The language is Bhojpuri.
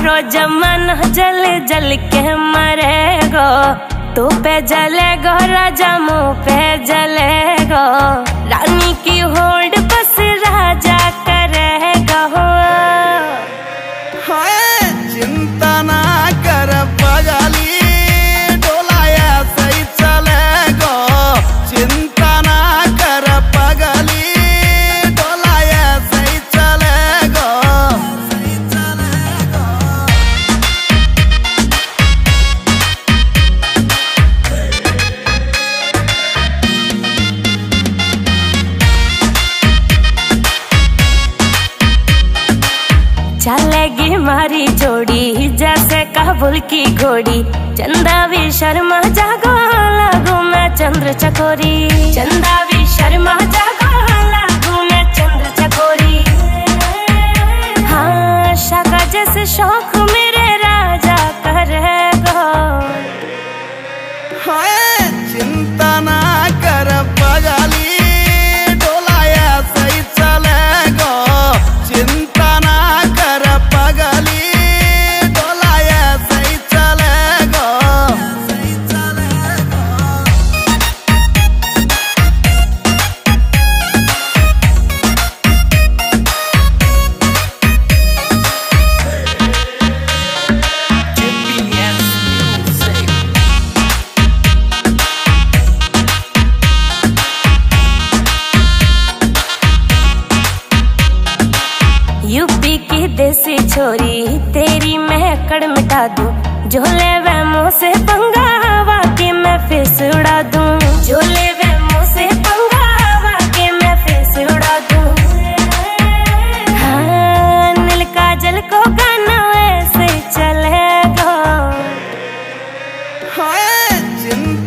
सारो जमाना जल जल के मरेगो। तू पे जलेगो राजा मुँह पे जलेगो। रानी की होल्ड बस राजा करेगा। चिंता ना कर पगली, डोलाया सही चलेगो। चिंता ना कर पगली, डोलाया सही चलेगो। चलेगी मारी जोड़ी जैसे काबुल की घोड़ी। चंदा भी शर्मा जागो लागू मैं चंद्र चकोरी। चंदा भी शर्मा जागो लागू मैं चंद्र चकोरी। हाँ शाका जैसे शौक मेरे राजा करेगो। चिंता ना कर पगली, डोलाया सही चलेगो। चिंता ना कर पगली, डोलाया सही चलेगो। यूपी की देसी छोरी तेरी महकड़ मिटा दूं। झोले वे मुँह से पंगा हवा के मैं फिस उड़ा दूं। झोले वे मुँह से पंगा हवा के मैं फिस उड़ा दूं। हाँ नील काजल को गाना वैसे चलेगा। चिंता